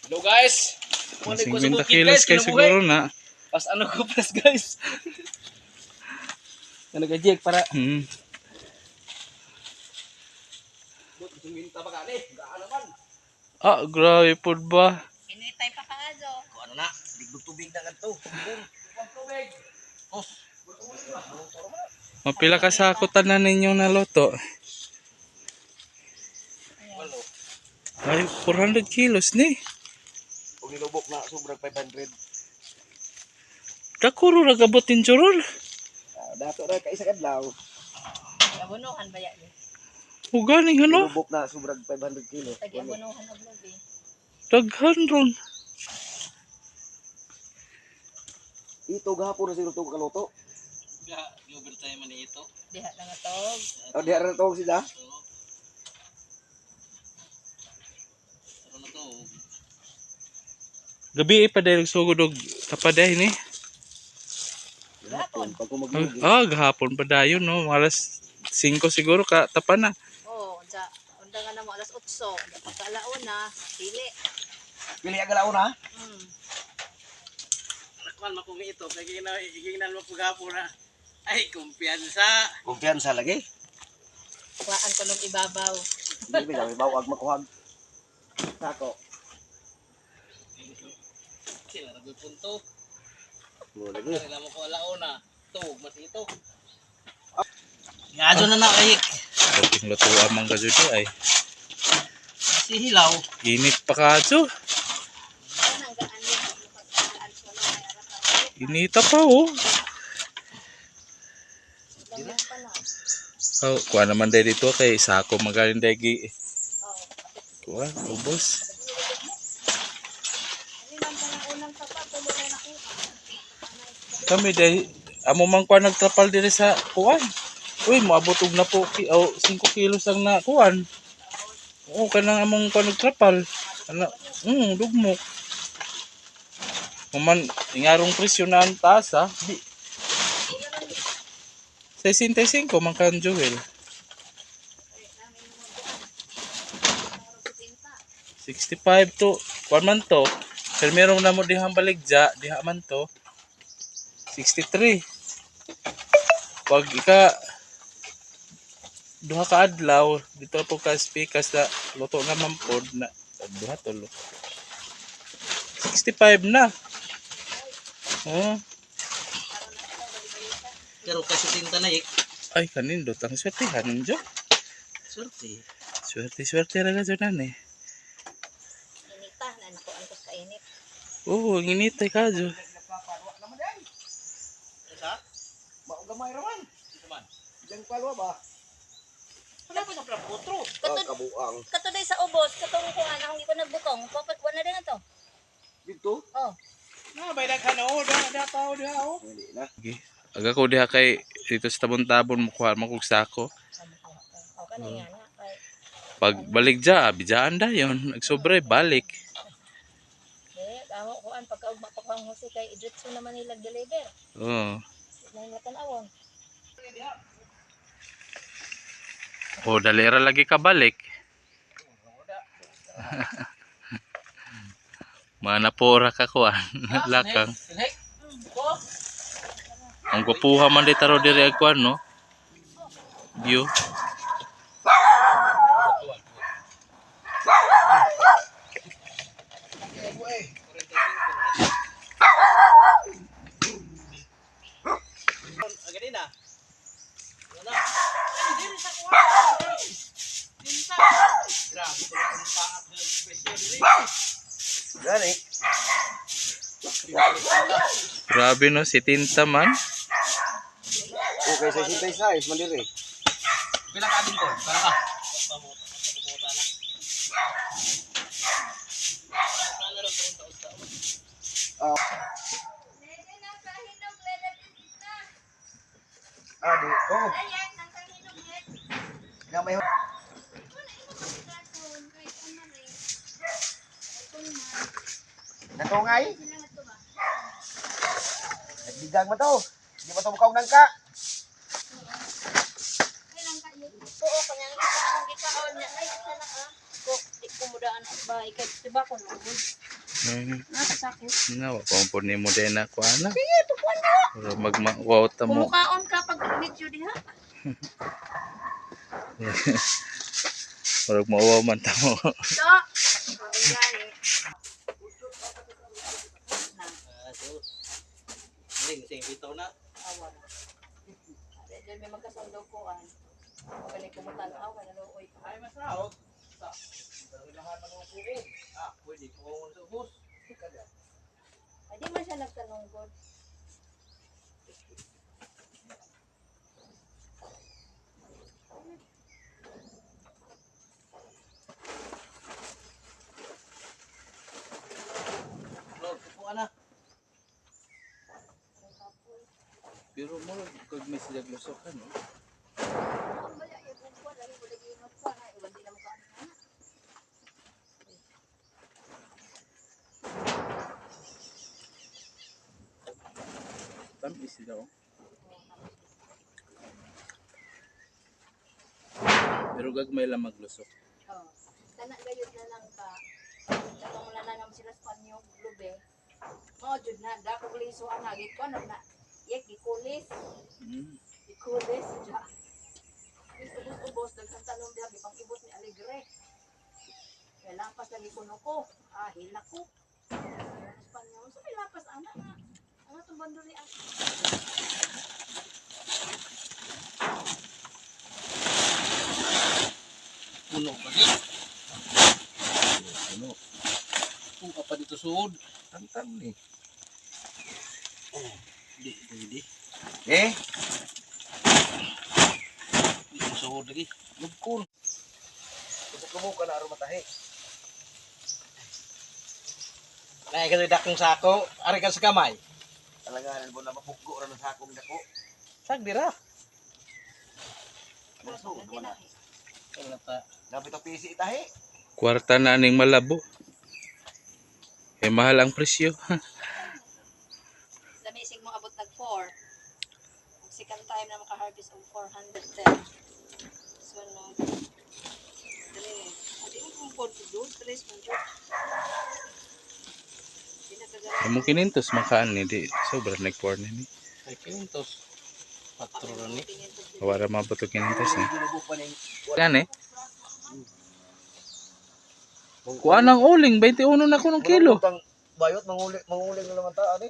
Hello guys. 50 kilos kayo siguro na. Pas ano ko pas guys. Ano gajek para. Ah, grabe po ba? Initay pa ka nga, Jo. Kung ano na, digdug tubig na ganito. Tubig. Oh. Mapila ka sakutan na ninyong naluto. Ay, 400 kilos ni. Kung nilubok na, sobrang 500. Dakuro ragabotin churol. Dato na kaisa kadlaw. Abunuhan ba yan? Uganing ano? Nilubok na, sobrang 500 kilo. Tag-abunuhan na vlog eh. Daghan ron. Ito gahapon na siguro ito kaluto. Overtime man ito. Diha na nga tog. O di ara to sila. Pero na to. Gabi pa dahil sugod og tapaday ni. Gahapon pag kumaglugi. Ah, gahapon pa dayon no. Alas 5 siguro ka tapan na. Oo, dya. Unda nga na mo, alas 8. Pagkalaon na, pili. Pili ang galaw na. Nakman makumi ito. Kaya giginan mo paghapo na. Ay, kumpiyansa. Kumpiyansa lagi. Kuhaan ko nung ibabaw. Hindi ba bawag makuhag. Sako. Sila ragoy punto. Mo lagi. Sila mo ko alauna. Ito, mas ito. Ngado na nakayik. Kating lutuan man ka dito ay. Si Hilaw. Init pa ka dito. Inita pa oh. Oh, kuha naman dahil dito kay sako magaling dahil kuha, ubos. Kami dahil amo man kuha nagtrapal diri sa kuhan. Uy, moabot og na po 5 kilos ang na kuhan. Oo, kanang among kuha nagtrapal. Ana, dugmok. Kuman ingarong presyo na ang taas ha. Di 65 man kan Joel. 65 to, kuan man to. Pero meron na mo dihang baligja, diha man to. 63. Pag ika duha ka adlaw dito po ka speakers na luto naman pod na duha tulo. 65 na. Oh. Pero kasi tinta na ik. Ay kanindot ang swertihan ninyo. Swerte. Swerte ra ga jud eh. Inita na nakuhaan ko sa init. Oo, ang init ay kadyo. Sa? Gamay raman. Kuman. Yang palwa ba? Wala pa sa putro. Kabuang. Katuday sa ubos, katong kuhaan, ako hindi ko nagbutong. Papatwa na din na to. Dito? Oh. Na, bay naghano. Da pa o da o. Hindi na. Okay. Aga ko diha kay dito sa tabon-tabon mukuha makug sako. O kanina na. Kay Pag balik dya, abidjaan dayon. Nagsobre, balik. amo kuhaan pagkaugma pa ko ang husi kay idritso naman nila deliver. Oo. Na nilatan awon. Oh, dalera lagi ka balik. Mana pora ka kuan. Lakang. Ang gupuha man di taro diri ag kuan no. View. Agad na. Wala. Grabe ko lang paat na special rin. Gani. Grabe no si Tinta man. Okay, sa sintay size mandiri. Pila ka din ko? Para ka. Adi. Oh. Gamay ho. Natungay. Nagbigang mo to. Hindi mo to mukaw nang ka. Oo, kanyang ikaon niya. Ay, sana ko. Kumuda anak ba ikay diba ko lugod. Nakasakit. Na, wapang po ni mo din na kuha na. Pero magmawaw ta mo. Kumukaon ka pag video diha. Pero mawaw man ta mo. So, kaon gani. Hindi, kasi bitaw na. Awan. Diyan may magkasundo ko an. Kani kumutanaw kana luoy. Ay, masahod. Pero lahat ng mga kuko. Pwede ko sa bus. Ay di man siya nagtanunggod. Lord, kukuha na. Pero mo kag may sila glusokan no. Ang baya yung kukuha dali mo lagi inot pa na iwan din mo kaano. Tam isi daw. Pero gagmay lang maglusok. Oh. Kana gayud na lang ka. Katong nananam sila sa panyo lube. Mao jud na dako liso ang hagit ko na. Yek gikulis. Gikulis ja. Ubos daghang tanong diha gipang ibot ni Alegre. Kaya lapas lagi kuno ko. Hila ko. Espanyol so may lapas ana nga. Ang atong banduri ang Puno pa di. Ano? Kung ka pa dito suod. Tantan ni. Di. Eh, Dito suod lagi. lugkon. Kasi kumuka na aron matahi. Nay ka dakong sako, ari ka sa kamay. Talaga mo na mapuggo ra sa akong dako. Sag dira. Maso, wala. Wala ta. Napit ang PC itahi. Kwarta na ning malabo. Eh mahal ang presyo. lami sig mo abot nag 4. Ang second time na maka-harvest og 410. So no. Dali. Adi mo kung pod do, tres man jud. Amo kinintos makaan ni di sobra nag-4 ni. Ay kintos. Patro ra ni. Wala mabuto kinintos ni. Ginubok pa ning Yan eh. Kuha ng uling 21 na kuno kilo. Bayot manguli na naman ta ani.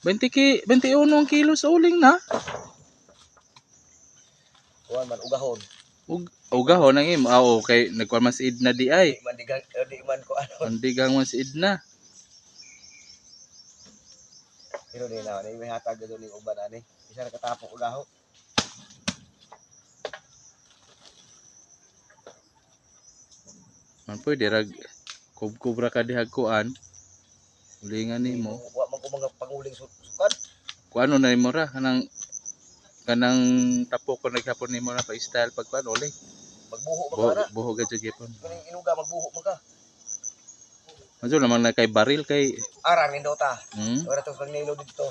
21 ang kilo sa uling na. Kuan man ugahon. Ugahon ang im. Okay, nagkuha man si Idna di ay. Di man ko ano. Pandigang man si Idna. Pero di na ni may hatag do ning uban ani. Isa na katapok ugaho. Man pwede rag kubra ka dihag kuan. Ulingan nimo. Wa man ko mga panguling sukan. Kuano na nimo ra kanang tapok ko naghapon nimo na pa style pag kuan uli. Magbuho man ka na. Buho gadyo gyapon. Kuning inuga magbuho man ka. Maso naman na kay baril kay Arang nindo ta. hmm? Ora to kang nilo dito.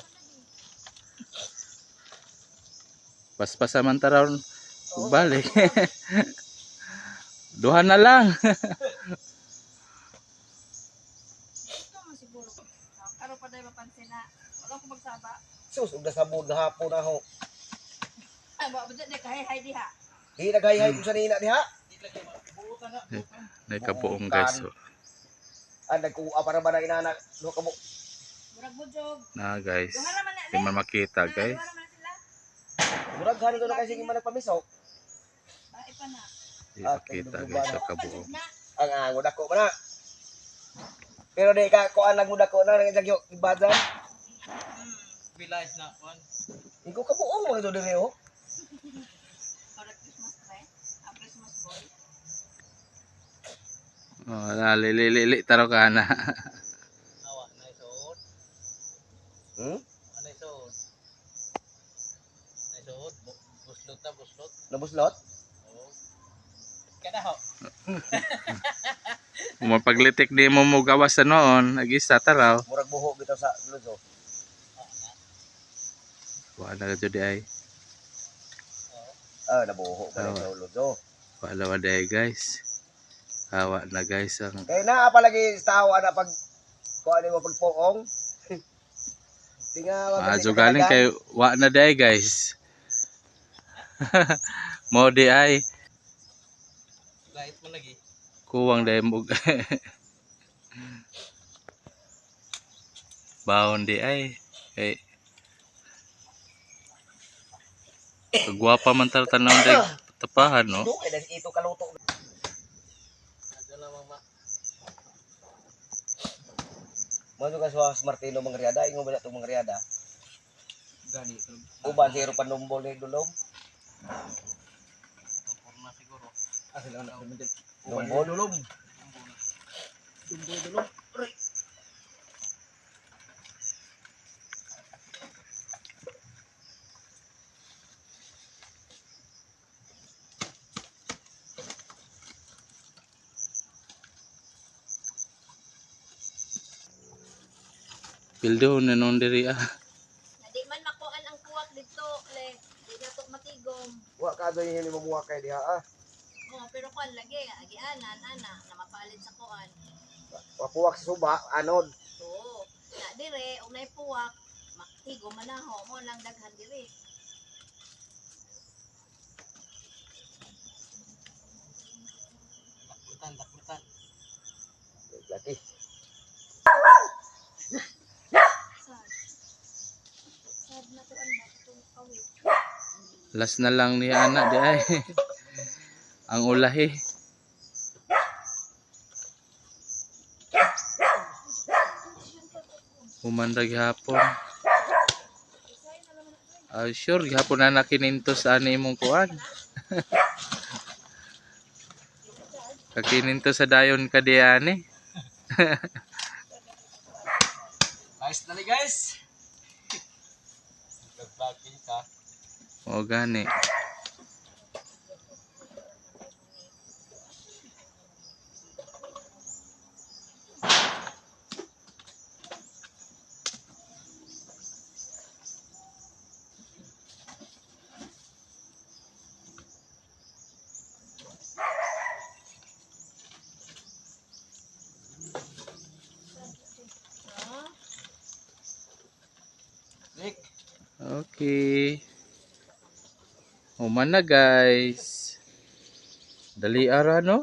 Paspasa man taron ug balik. Duha na lang. Ito man siguro. Karo pa dai mapansin na wala ko magsaba. Sus ug nasabod na hapon na ho. Ay ba budget ni kahay diha. Di naghay-hay kung sa nina diha. Nagkapuong guys. So, Nagkuha para ba na inana do kamo. Murag bujog. na guys. Duha ra man na. Di man makita guys. Duha ra man sila. Murag gani do na kasi man nagpamisok. Bae pa na. Di makita guys sa kabuo. Ang angod ako man na. Pero di ka kuan lang mud ako na nang jagyo ibadan. Bilis na kuan. Iko kabuong mo do dire ho. Para Christmas tree. Ang Christmas boy. Oh, lili taro ka na. Awa na isuod. Hmm? Ano isuod? Isuod. Buslot na buslot. Nabuslot? Oo. Kada ho. Kung paglitik di mo mo gawas sa noon, nag-isa taraw. Murag buho bitaw sa luzo. Wala ka dyan di ay. Nabuho pa Oo. sa luzo. Wala wa di ay guys. Hawa na guys ang Kaya naa palagi tao ana pag kuha mo pagpuong. Tinga Maadyo galing kay wa na day guys. Mo di ay Light mo lagi. kuwang day mo. Baon di ay. Kay kagwapa man tar tanaw day tapahan no. do kay ito kaluto. Ano na mama. Mo ka sa Martino Mangriada, ingon ba itong Mangriada? Gani ito. Uban zero panumbol ni dulom. Forma siguro. Sila na Dumbol. Numbol dulom. Dumbol dulom. Pildo na non diri ah. Na di man makuan ang kuwak dito, le. Di na to matigom. Wa ka doy ni mamuha kay diha ah. Oh, pero kuan lagi, agianan ana na mapalit sa kuan. Wa puwak sa suba anod. Oo. Na dire, og nay puwak, matigom manaho mo lang daghan dire. Takbutan. Lagi. Sad. Sad na to ang batong awit. Last na lang ni anak di ay. Ang ulahi. Humandag hapon. Sure gihapon na nakinintos ani imong kuan. Kakinintos sa dayon ka di ani. Ayos na ni guys. Nag-vlogging ka. O gani. Nick. Okay. Human na guys. Dali ara no?